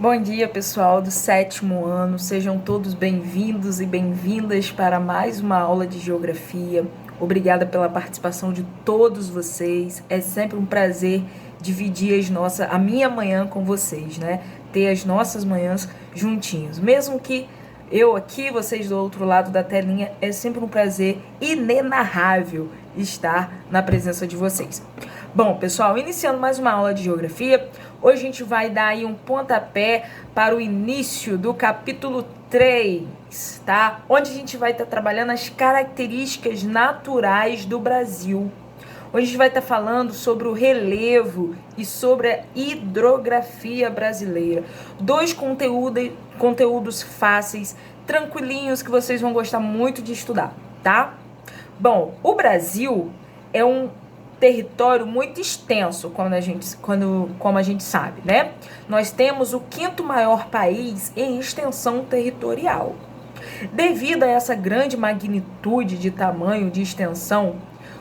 Bom dia, pessoal do 7º ano. Sejam todos bem-vindos e bem-vindas para mais uma aula de geografia. Obrigada pela participação de todos vocês. É sempre um prazer dividir a minha manhã com vocês, né? Ter as nossas manhãs juntinhos. Mesmo que eu aqui, vocês do outro lado da telinha, é sempre um prazer inenarrável estar na presença de vocês. Bom, pessoal, iniciando mais uma aula de geografia, hoje a gente vai dar aí um pontapé para o início do capítulo 3, tá? Onde a gente vai estar trabalhando as características naturais do Brasil. Hoje a gente vai estar falando sobre o relevo e sobre a hidrografia brasileira. Dois conteúdos fáceis, tranquilinhos, que vocês vão gostar muito de estudar, tá? Bom, o Brasil é um território muito extenso, como a gente sabe, né? Nós temos o 5º maior país em extensão territorial. Devido a essa grande magnitude de tamanho, de extensão,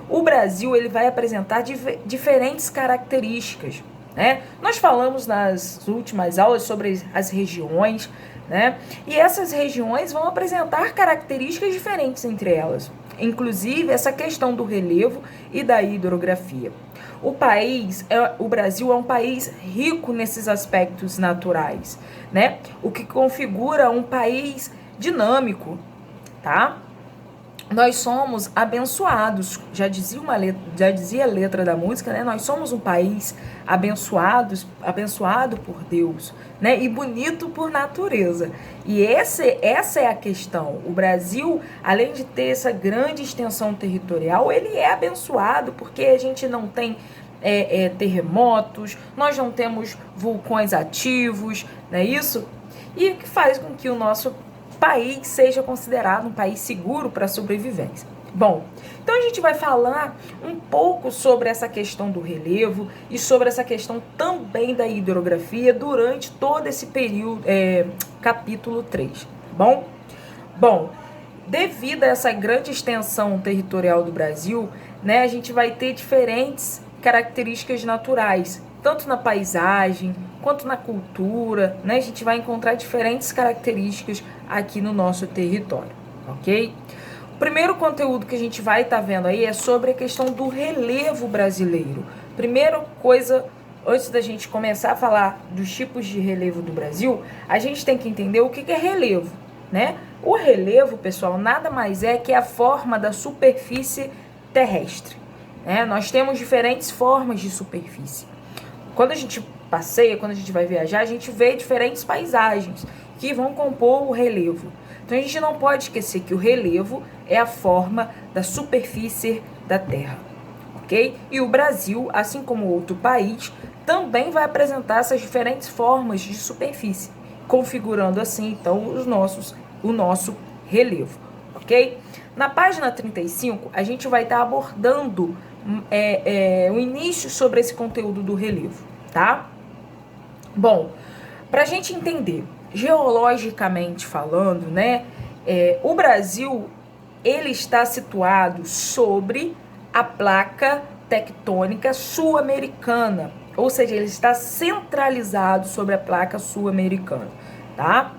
o Brasil ele vai apresentar diferentes características, né? Nós falamos nas últimas aulas sobre as regiões, né? E essas regiões vão apresentar características diferentes entre elas, inclusive essa questão do relevo e da hidrografia. O Brasil é um país rico nesses aspectos naturais, né? O que configura um país dinâmico, tá? Nós somos abençoados, já dizia a letra da música, né? Nós somos um país abençoado por Deus, né? E bonito por natureza. E essa é a questão. O Brasil, além de ter essa grande extensão territorial, ele é abençoado porque a gente não tem terremotos, nós não temos vulcões ativos, não é isso? E o que faz com que o nosso país seja considerado um país seguro para a sobrevivência. Bom, então a gente vai falar um pouco sobre essa questão do relevo e sobre essa questão também da hidrografia durante todo esse período, capítulo 3, bom? Bom, devido a essa grande extensão territorial do Brasil, né, a gente vai ter diferentes características naturais, tanto na paisagem quanto na cultura, né? A gente vai encontrar diferentes características aqui no nosso território, ok? O primeiro conteúdo que a gente vai estar vendo aí é sobre a questão do relevo brasileiro. Primeira coisa, antes da gente começar a falar dos tipos de relevo do Brasil, a gente tem que entender o que é relevo, né? O relevo, pessoal, nada mais é que a forma da superfície terrestre, né? Nós temos diferentes formas de superfície. Quando a gente passeia, quando a gente vai viajar, a gente vê diferentes paisagens que vão compor o relevo. Então a gente não pode esquecer que o relevo é a forma da superfície da Terra, ok? E o Brasil, assim como outro país, também vai apresentar essas diferentes formas de superfície, configurando assim então o nosso relevo, ok? Na página 35, a gente vai estar abordando o início sobre esse conteúdo do relevo, tá? Bom, para a gente entender, geologicamente falando, né, o Brasil, ele está situado sobre a placa tectônica sul-americana, ou seja, ele está centralizado sobre a placa sul-americana, tá?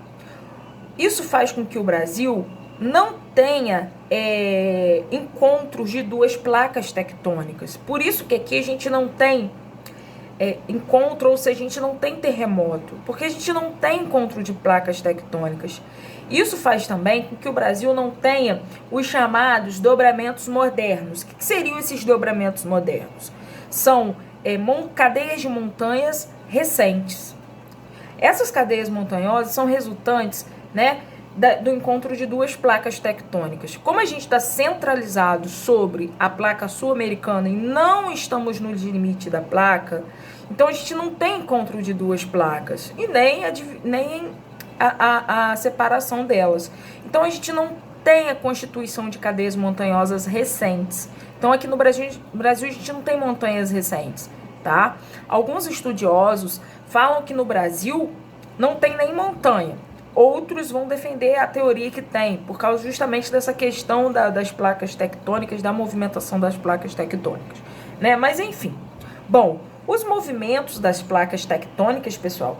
Isso faz com que o Brasil não tenha encontros de duas placas tectônicas. Por isso que aqui a gente não tem encontro, ou seja, a gente não tem terremoto, porque a gente não tem encontro de placas tectônicas. Isso faz também com que o Brasil não tenha os chamados dobramentos modernos. O que seriam esses dobramentos modernos? São cadeias de montanhas recentes. Essas cadeias montanhosas são resultantes, né, do encontro de duas placas tectônicas. Como a gente está centralizado sobre a placa sul-americana e não estamos no limite da placa, então a gente não tem encontro de duas placas e nem a separação delas. Então a gente não tem a constituição de cadeias montanhosas recentes. Então aqui no Brasil a gente não tem montanhas recentes, tá? Alguns estudiosos falam que no Brasil não tem nem montanha. Outros vão defender a teoria que tem, por causa justamente dessa questão das placas tectônicas, da movimentação das placas tectônicas, né? Mas enfim, bom, os movimentos das placas tectônicas, pessoal,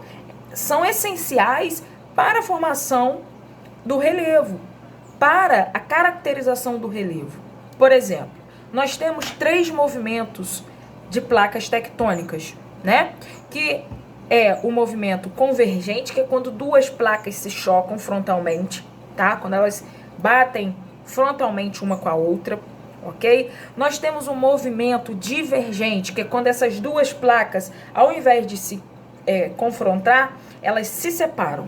são essenciais para a formação do relevo, para a caracterização do relevo. Por exemplo, nós temos 3 movimentos de placas tectônicas, né? Que é o movimento convergente, que é quando 2 placas se chocam frontalmente, tá? Quando elas batem frontalmente uma com a outra, ok? Nós temos um movimento divergente, que é quando essas 2 placas, ao invés de se confrontar, elas se separam.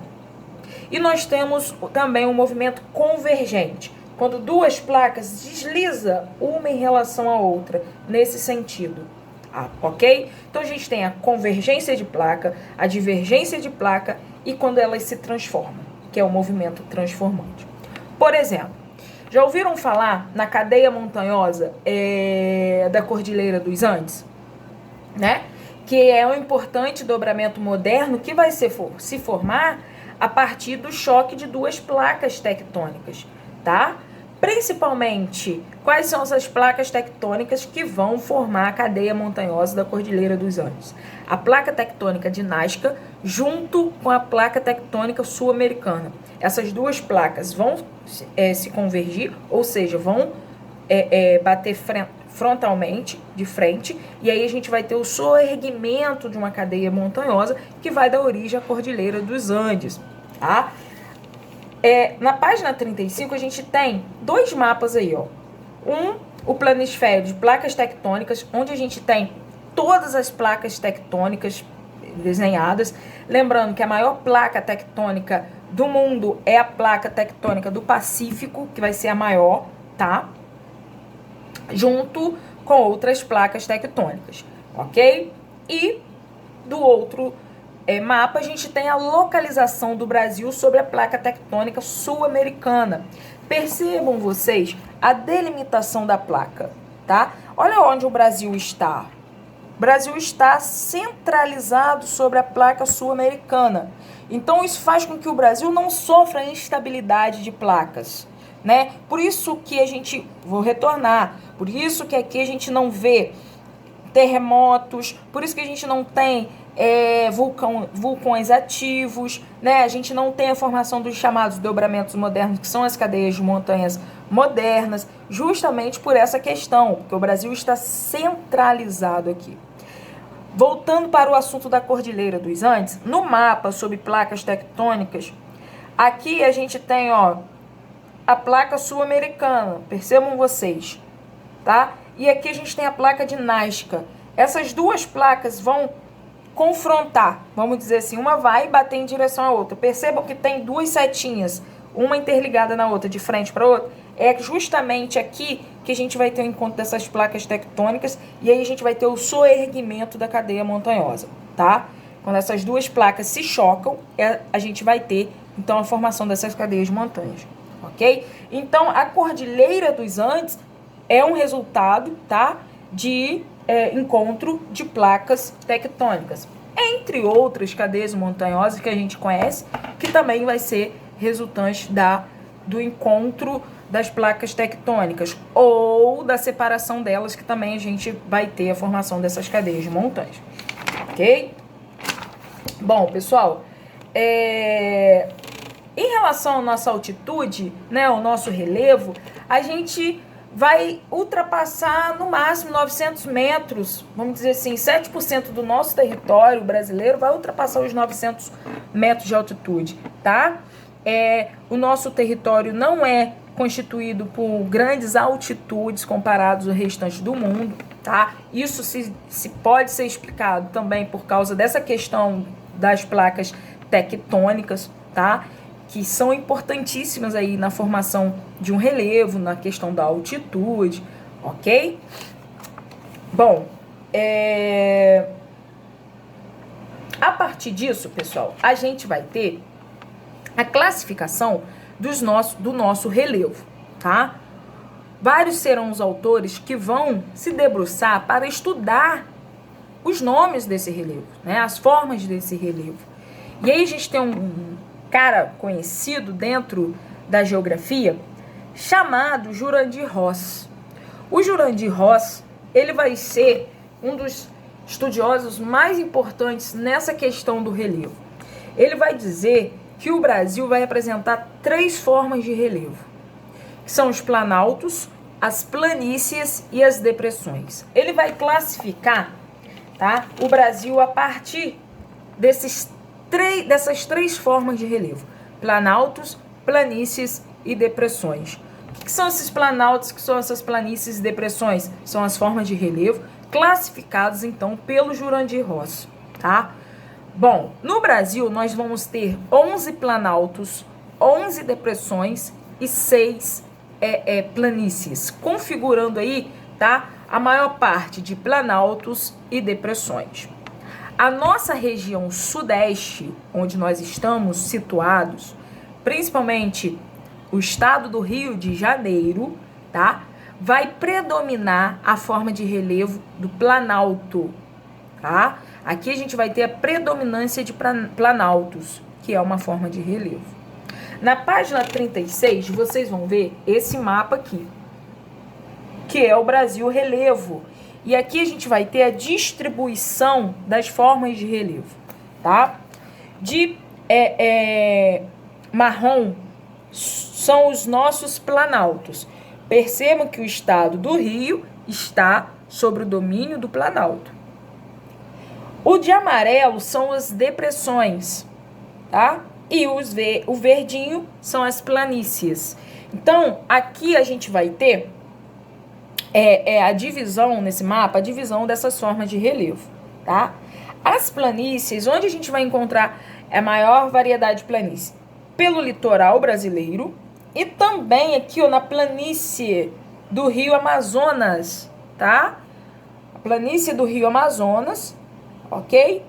E nós temos também um movimento convergente, quando 2 placas deslizam uma em relação à outra, nesse sentido, ok? Então a gente tem a convergência de placa, a divergência de placa e quando elas se transformam, que é o movimento transformante. Por exemplo, já ouviram falar na cadeia montanhosa da Cordilheira dos Andes, né? Que é um importante dobramento moderno que vai se formar a partir do choque de 2 placas tectônicas, tá? Principalmente, quais são essas placas tectônicas que vão formar a cadeia montanhosa da Cordilheira dos Andes? A placa tectônica de Nazca junto com a placa tectônica sul-americana. Essas 2 placas vão se convergir, ou seja, vão bater frontalmente, de frente, e aí a gente vai ter o soerguimento de uma cadeia montanhosa que vai dar origem à Cordilheira dos Andes, tá? Na página 35 a gente tem 2 mapas aí, ó. O planisfério de placas tectônicas, onde a gente tem todas as placas tectônicas desenhadas. Lembrando que a maior placa tectônica do mundo é a placa tectônica do Pacífico, que vai ser a maior, tá? Junto com outras placas tectônicas, ok? E do outro mapa a gente tem a localização do Brasil sobre a placa tectônica sul-americana. Percebam vocês a delimitação da placa, tá? Olha onde o Brasil está. O Brasil está centralizado sobre a placa sul-americana. Então isso faz com que o Brasil não sofra instabilidade de placas, né? Por isso que a gente, vou retornar, por isso que aqui a gente não vê terremotos, por isso que a gente não tem vulcões ativos, né? A gente não tem a formação dos chamados dobramentos modernos, que são as cadeias de montanhas modernas, justamente por essa questão, porque o Brasil está centralizado aqui. Voltando para o assunto da Cordilheira dos Andes, no mapa sobre placas tectônicas, aqui a gente tem, ó, a placa sul-americana, percebam vocês, tá? E aqui a gente tem a placa de Nazca. Essas 2 placas vão confrontar, vamos dizer assim, uma vai bater em direção à outra. Percebam que tem 2 setinhas, uma interligada na outra, de frente para outra. É justamente aqui que a gente vai ter o encontro dessas placas tectônicas e aí a gente vai ter o soerguimento da cadeia montanhosa, tá? Quando essas 2 placas se chocam, a gente vai ter, então, a formação dessas cadeias de montanhas, ok? Então, a Cordilheira dos Andes é um resultado, tá, de encontro de placas tectônicas, entre outras cadeias montanhosas que a gente conhece, que também vai ser resultante do encontro das placas tectônicas ou da separação delas, que também a gente vai ter a formação dessas cadeias de montanhas, ok? Bom, pessoal, em relação à nossa altitude, né, o nosso relevo, a gente vai ultrapassar no máximo 900 metros, vamos dizer assim, 7% do nosso território brasileiro vai ultrapassar os 900 metros de altitude, tá? O nosso território não é constituído por grandes altitudes comparados ao restante do mundo, tá? Isso se pode ser explicado também por causa dessa questão das placas tectônicas, tá? Que são importantíssimas aí na formação de um relevo, na questão da altitude, ok? Bom, a partir disso, pessoal, a gente vai ter a classificação do nosso relevo, tá? Vários serão os autores que vão se debruçar para estudar os nomes desse relevo, né? As formas desse relevo. E aí a gente tem um cara conhecido dentro da geografia chamado Jurandir Ross. O Jurandir Ross, ele vai ser um dos estudiosos mais importantes nessa questão do relevo. ele vai dizer que o Brasil vai apresentar 3 formas de relevo, que são os planaltos, as planícies e as depressões. Ele vai classificar, tá, o Brasil a partir dessas 3 formas de relevo: planaltos, planícies e depressões. O que são esses planaltos, que são essas planícies e depressões? São as formas de relevo classificadas, então, pelo Jurandir Rossi, tá? Bom, no Brasil, nós vamos ter 11 planaltos, 11 depressões e 6 planícies, configurando aí, tá, a maior parte de planaltos e depressões. A nossa região sudeste, onde nós estamos situados, principalmente o estado do Rio de Janeiro, tá, vai predominar a forma de relevo do planalto, tá? Aqui a gente vai ter a predominância de planaltos, que é uma forma de relevo. Na página 36, vocês vão ver esse mapa aqui, que é o Brasil relevo. E aqui a gente vai ter a distribuição das formas de relevo, tá? De marrom são os nossos planaltos. Percebam que o estado do Rio está sob o domínio do planalto. O de amarelo são as depressões, tá? E o verdinho são as planícies. Então, aqui a gente vai ter a divisão nesse mapa, a divisão dessas formas de relevo, tá? As planícies, onde a gente vai encontrar a maior variedade de planície? Pelo litoral brasileiro e também aqui, ó, na planície do Rio Amazonas, tá? A planície do Rio Amazonas, ok?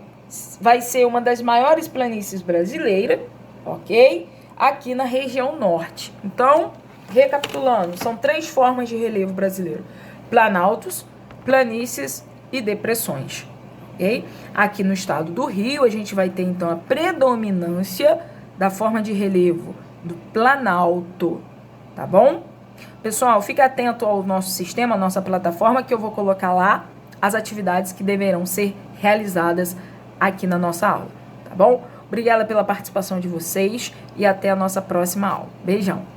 Vai ser uma das maiores planícies brasileiras, ok? Aqui na região norte. Então, recapitulando, são 3 formas de relevo brasileiro: planaltos, planícies e depressões, ok? Aqui no estado do Rio, a gente vai ter, então, a predominância da forma de relevo do planalto, tá bom? Pessoal, fique atento ao nosso sistema, à nossa plataforma, que eu vou colocar lá as atividades que deverão ser realizadas aqui na nossa aula, tá bom? Obrigada pela participação de vocês e até a nossa próxima aula. Beijão!